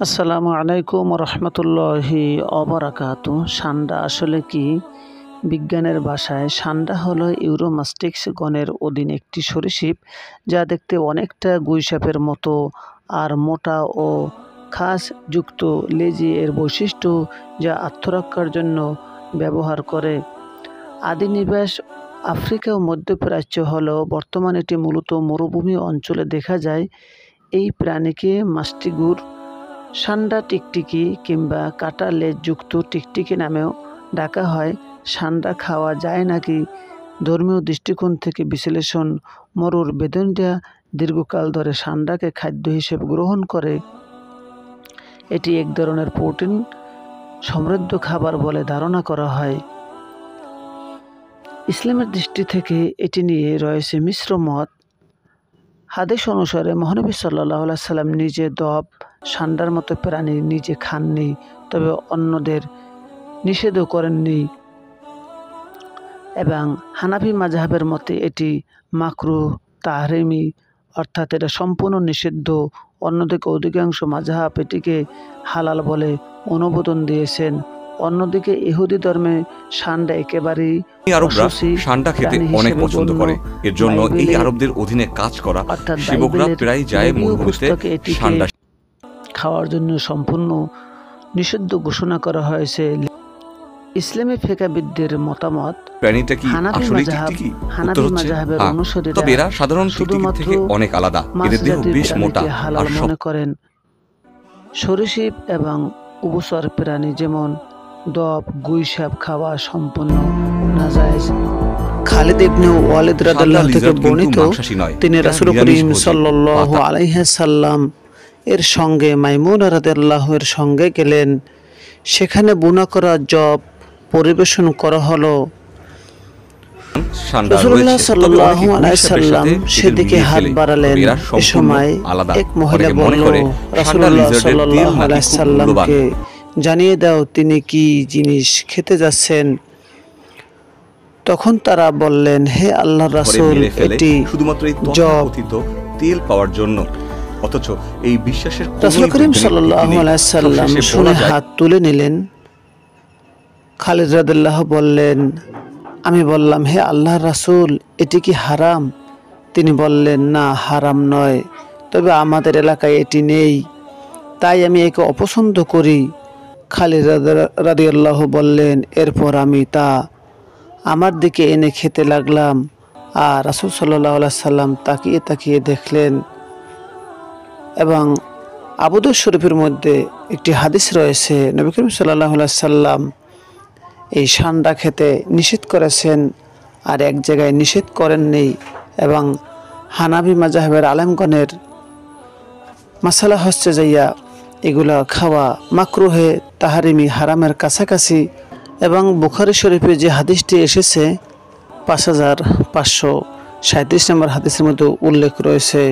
আসসালামু আলাইকুম রহমতুল্লাহি অবরাকাতু। সান্ডা আসলে কি? বিজ্ঞানের ভাষায় সান্ডা হলো ইউরোমাস্টিক্স গণের অধীন একটি সরীসৃপ, যা দেখতে অনেকটা গুইসাপের মতো আর মোটা ও খাঁজ যুক্ত লেজে এর বৈশিষ্ট্য, যা আত্মরক্ষার জন্য ব্যবহার করে। আদি নিবাস আফ্রিকা ও মধ্যপ্রাচ্য হলেও বর্তমানে এটি মূলত মরুভূমি অঞ্চলে দেখা যায়। এই প্রাণীকে মাস্টিগুর, সান্ডা টিকটিকি কিংবা কাটা লেজ যুক্ত টিকটিকি নামেও ডাকা হয়। সান্ডা খাওয়া যায় নাকি? ধর্মীয় দৃষ্টিকোণ থেকে বিশ্লেষণ: মরুর বেদুইনরা দীর্ঘকাল ধরে সান্ডাকে খাদ্য হিসেবে গ্রহণ করে। এটি এক ধরনের প্রোটিন সমৃদ্ধ খাবার বলে ধারণা করা হয়। ইসলামের দৃষ্টি থেকে এটি নিয়ে রয়েছে মিশ্র মত। হাদিস অনুসারে মহানবী সাল্লাল্লাহু আলাইহি সাল্লাম নিজে দব, সান্ডার মতো প্রাণী নিজে খাননি, তবে অন্যদের নিষেধও করেননি। এবং হানাফি মাযহাবের মতে এটি মাকরুহ তাহরিমি, অর্থাৎ এটা সম্পূর্ণ নিষিদ্ধ। অন্যদিকে অধিকাংশ মাযহাব এটিকে হালাল বলে অনুমোদন দিয়েছেন। অন্যদিকে ইহুদি ধর্মে সান্ডা একেবারেই আরবরা অশুচি সান্ডা খেতে প্রাণী অনেক হিসেবে পছন্দ গণ্য। করে। এর জন্য এই বাইবেলে আরবদের অধীনে কাজ করা অর্থাৎ সেবকরা বাইবেলের প্রায় যায় লেবীয় মরুভূমিতে পুস্তকে এটিকে সান্ডা। খাওয়ার জন্য সম্পূর্ণ নিষিদ্ধ ঘোষণা করা হয়েছে। ইসলামী ফিকহবিদদের মতামত: প্রাণীটা কি হানাফি আসলেই মাযহাব টিকটিকি? উত্তর হানাফি হচ্ছে মাযহাবের হ্যাঁ, অনুসারীরা তবে এরা সাধারণ টিকটিকি শুধুমাত্র থেকে অনেক আলাদা। মাছ এদের দেহ জাতীয় বেশ মোটা প্রাণীকে হালাল আর মনে করেন। সরীসৃপ এবং উভচর প্রাণী যেমন দব, গুইসাপ খাওয়া সম্পূর্ণ নাজায়েজ। খালিদ ইবনে ওয়ালিদ রাদিয়াল্লাহু থেকে বর্ণিত, তিনি রাসূল করিম সাল্লাল্লাহু আলাইহি সাল্লাম এর সঙ্গে মাইমুনা রাদিয়াল্লাহু এর সঙ্গে গেলেন। সেখানে বুনা করা জব পরিবেশন করা হলো। রাসূলুল্লাহ সাল্লাল্লাহু আলাইহি সাল্লাম সেদিকে হাত বাড়ালেন। এ সময় এক মহিলা বলল, রাসূলুল্লাহ সাল্লাল্লাহু আলাইহি সাল্লামকে জানিয়ে দাও তিনি কি জিনিস খেতে যাচ্ছেন। তখন তারা বললেন, হে আল্লাহর রাসূল, এটি শুধুমাত্র এই জব। তেল পাওয়ার জন্য। অথচ এই বিশ্বাসের রাসূল করিম সাল্লাল্লাহু আলাইহি সাল্লাম শুনে হাত তুলে নিলেন। খালিদ রাদিয়াল্লাহু বললেন, আমি বললাম, হে আল্লাহর রাসূল, এটি কি হারাম? তিনি বললেন, না, হারাম নয়, তবে আমাদের এলাকায় এটি নেই, তাই আমি একে অপছন্দ করি। খালিদ রাদিয়াল্লাহু বললেন, এরপর আমি তা আমার দিকে এনে খেতে লাগলাম, আর রাসূল সাল্লাল্লাহু আলাইহি সাল্লাম তাকিয়ে তাকিয়ে দেখলেন। এবং আবু দাউদ শরীফের মধ্যে একটি হাদিস রয়েছে, নবী করিম সাল্লাল্লাহু আলাইহি সাল্লাম এই সান্ডা খেতে নিষেধ করেছেন, আর এক জায়গায় নিষেধ করেননি। এবং হানাফি মাযহাবের আলেমগণের মাসালা হচ্ছে যাইয়া এগুলা খাওয়া মাকরুহে তাহরিমি, হারামের কাছাকাছি। এবং বুখারী শরীফে যে হাদিসটি এসেছে 5537 নম্বর হাদিসের মধ্যে উল্লেখ রয়েছে,